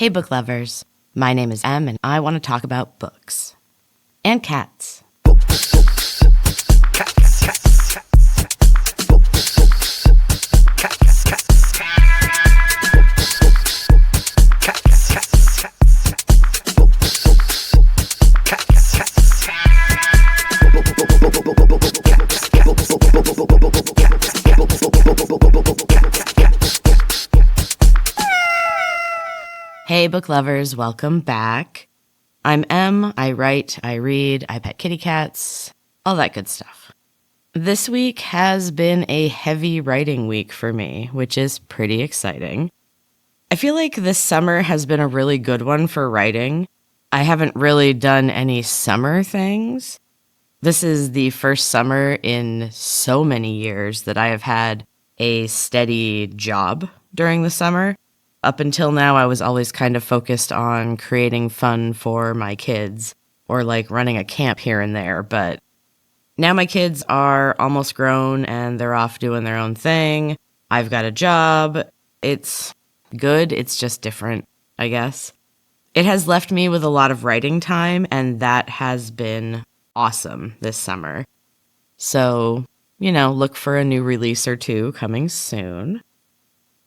Hey, book lovers. My name is Em, and I want to talk about books. And cats. Hey, book lovers, welcome back. I'm Em. I write, I read, I pet kitty cats, all that good stuff. This week has been a heavy writing week for me, which is pretty exciting. I feel like this summer has been a really good one for writing. I haven't really done any summer things. This is the first summer in so many years that I have had a steady job during the summer. Up until now, I was always kind of focused on creating fun for my kids or like running a camp here and there. But now my kids are almost grown and they're off doing their own thing. I've got a job. It's good. It's just different, I guess. It has left me with a lot of writing time, and that has been awesome this summer. So, look for a new release or two coming soon.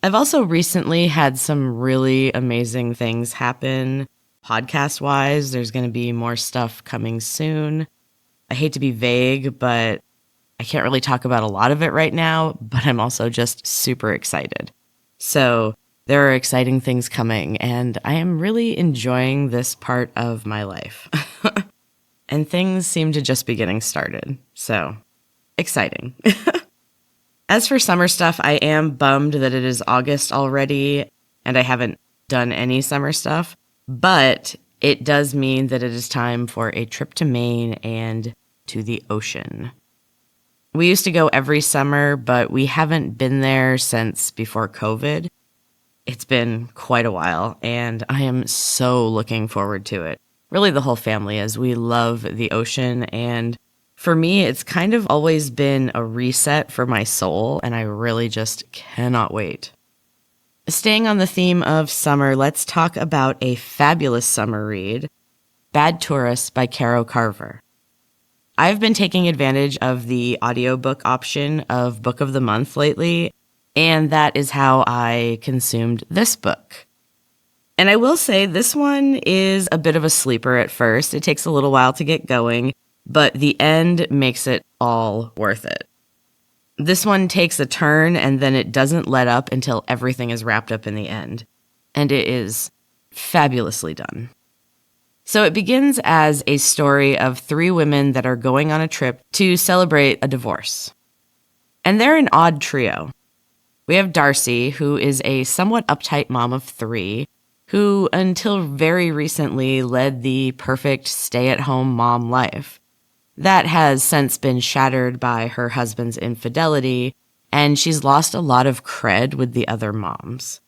I've also recently had some really amazing things happen podcast-wise. There's going to be more stuff coming soon. I hate to be vague, but I can't really talk about a lot of it right now, but I'm also just super excited. So there are exciting things coming, and I am really enjoying this part of my life. And things seem to just be getting started. So exciting. As for summer stuff, I am bummed that it is August already and I haven't done any summer stuff, but it does mean that it is time for a trip to Maine and to the ocean. We used to go every summer, but we haven't been there since before COVID. It's been quite a while, and I am so looking forward to it. Really, the whole family is. We love the ocean, and for me, it's kind of always been a reset for my soul, and I really just cannot wait. Staying on the theme of summer, let's talk about a fabulous summer read, Bad Tourist by Caro Carver. I've been taking advantage of the audiobook option of Book of the Month lately, and that is how I consumed this book. And I will say this one is a bit of a sleeper at first. It takes a little while to get going, but the end makes it all worth it. This one takes a turn and then it doesn't let up until everything is wrapped up in the end. And it is fabulously done. So it begins as a story of 3 women that are going on a trip to celebrate a divorce. And they're an odd trio. We have Darcy, who is a somewhat uptight mom of 3, who until very recently led the perfect stay-at-home mom life. That has since been shattered by her husband's infidelity, and she's lost a lot of cred with the other moms.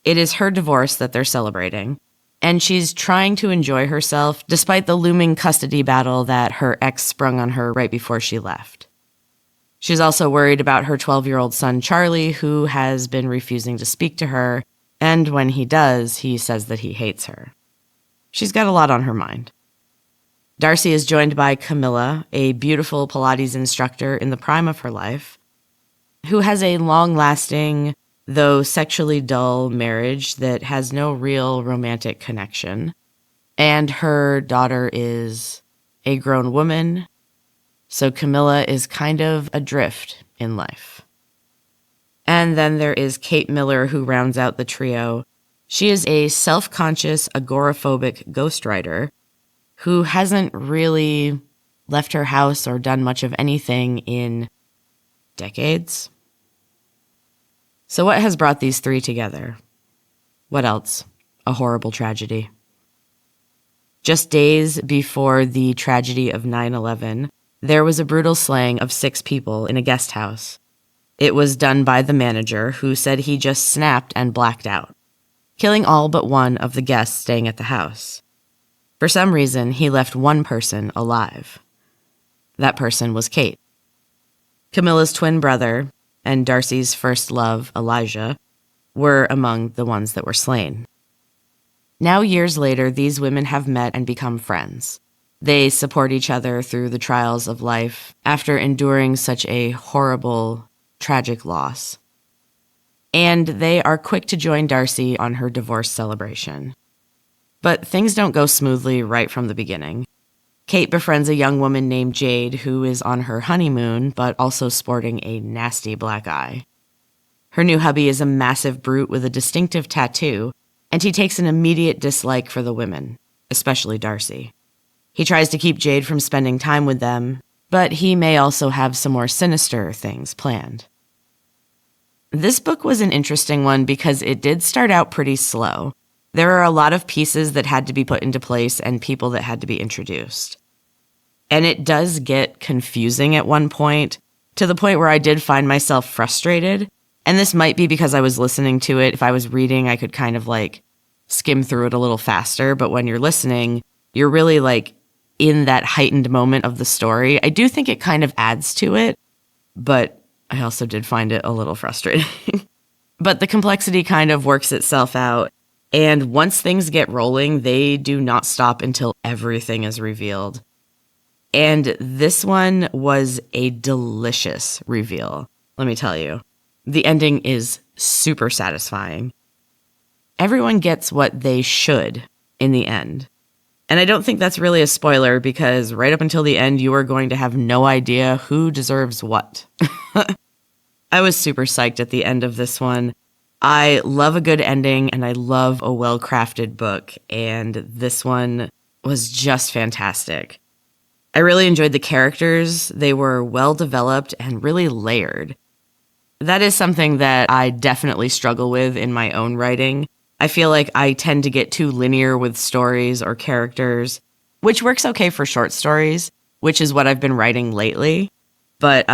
It is her divorce that they're celebrating, and she's trying to enjoy herself despite the looming custody battle that her ex sprung on her right before she left. She's also worried about her 12-year-old son, Charlie, who has been refusing to speak to her, and when he does, he says that he hates her. She's got a lot on her mind. Darcy is joined by Camilla, a beautiful Pilates instructor in the prime of her life, who has a long-lasting, though sexually dull marriage that has no real romantic connection. And her daughter is a grown woman, so Camilla is kind of adrift in life. And then there is Kate Miller, who rounds out the trio. She is a self-conscious, agoraphobic ghostwriter who hasn't really left her house or done much of anything in decades. So what has brought these 3 together? What else? A horrible tragedy. Just days before the tragedy of 9/11, there was a brutal slaying of 6 people in a guest house. It was done by the manager, who said he just snapped and blacked out, killing all but one of the guests staying at the house. For some reason, he left one person alive. That person was Kate. Camilla's twin brother and Darcy's first love, Elijah, were among the ones that were slain. Now, years later, these women have met and become friends. They support each other through the trials of life after enduring such a horrible, tragic loss. And they are quick to join Darcy on her divorce celebration. But things don't go smoothly right from the beginning. Kate befriends a young woman named Jade who is on her honeymoon, but also sporting a nasty black eye. Her new hubby is a massive brute with a distinctive tattoo, and he takes an immediate dislike for the women, especially Darcy. He tries to keep Jade from spending time with them, but he may also have some more sinister things planned. This book was an interesting one because it did start out pretty slow. There are a lot of pieces that had to be put into place and people that had to be introduced. And it does get confusing at one point, to the point where I did find myself frustrated. And this might be because I was listening to it. If I was reading, I could kind of skim through it a little faster. But when you're listening, you're really in that heightened moment of the story. I do think it kind of adds to it, but I also did find it a little frustrating. But the complexity kind of works itself out. And once things get rolling, they do not stop until everything is revealed. And this one was a delicious reveal, let me tell you. The ending is super satisfying. Everyone gets what they should in the end. And I don't think that's really a spoiler because right up until the end, you are going to have no idea who deserves what. I was super psyched at the end of this one. I love a good ending and I love a well-crafted book, and this one was just fantastic. I really enjoyed the characters. They were well-developed and really layered. That is something that I definitely struggle with in my own writing. I feel like I tend to get too linear with stories or characters, which works okay for short stories, which is what I've been writing lately. But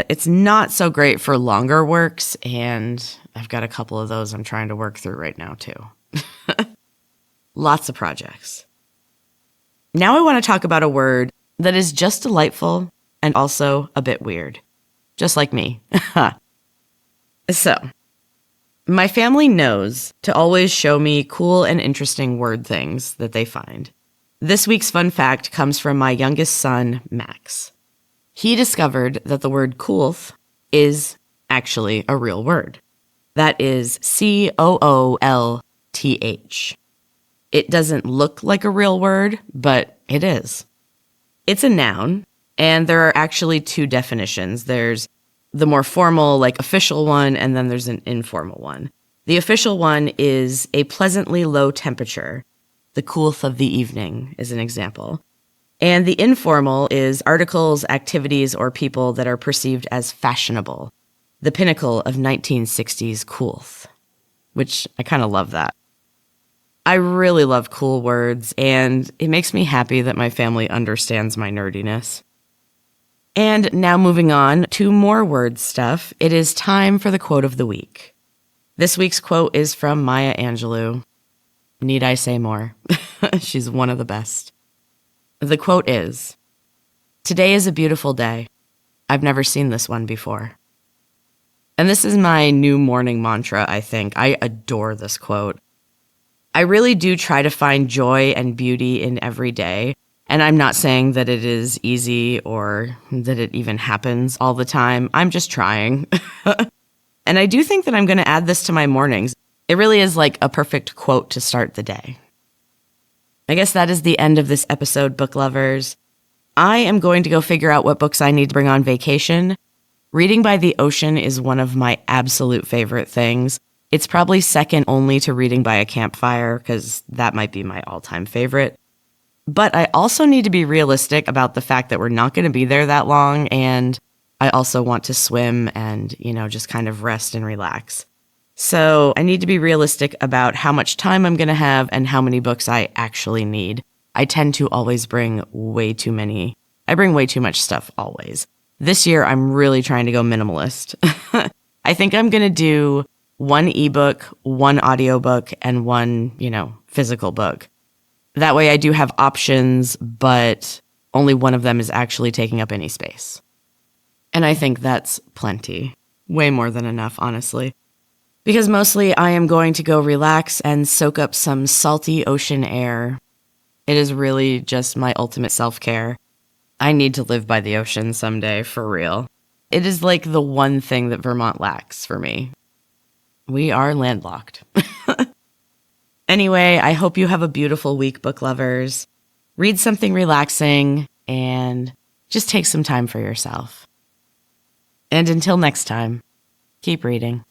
it's not so great for longer works, and I've got a couple of those I'm trying to work through right now, too. Lots of projects. Now I want to talk about a word that is just delightful and also a bit weird. Just like me. So, my family knows to always show me cool and interesting word things that they find. This week's fun fact comes from my youngest son, Max. He discovered that the word coolth is actually a real word. That is Coolth. It doesn't look like a real word, but it is. It's a noun, and there are actually two definitions. There's the more formal, official one, and then there's an informal one. The official one is a pleasantly low temperature. The coolth of the evening is an example. And the informal is articles, activities, or people that are perceived as fashionable. The pinnacle of 1960s coolth, which I kind of love that. I really love cool words, and it makes me happy that my family understands my nerdiness. And now moving on to more word stuff, it is time for the quote of the week. This week's quote is from Maya Angelou. Need I say more? She's one of the best. The quote is, "Today is a beautiful day. I've never seen this one before." And this is my new morning mantra, I think. I adore this quote. I really do try to find joy and beauty in every day. And I'm not saying that it is easy or that it even happens all the time. I'm just trying. And I do think that I'm going to add this to my mornings. It really is like a perfect quote to start the day. I guess that is the end of this episode, book lovers. I am going to go figure out what books I need to bring on vacation. Reading by the ocean is one of my absolute favorite things. It's probably second only to reading by a campfire, because that might be my all-time favorite. But I also need to be realistic about the fact that we're not going to be there that long, and I also want to swim and, just kind of rest and relax. So I need to be realistic about how much time I'm going to have and how many books I actually need. I tend to always bring way too many. I bring way too much stuff always. This year, I'm really trying to go minimalist. I think I'm going to do one ebook, one audiobook, and one, physical book. That way I do have options, but only one of them is actually taking up any space. And I think that's plenty. Way more than enough, honestly. because mostly I am going to go relax and soak up some salty ocean air. It is really just my ultimate self-care. I need to live by the ocean someday, for real. It is like the one thing that Vermont lacks for me. We are landlocked. Anyway, I hope you have a beautiful week, book lovers. Read something relaxing and just take some time for yourself. And until next time, keep reading.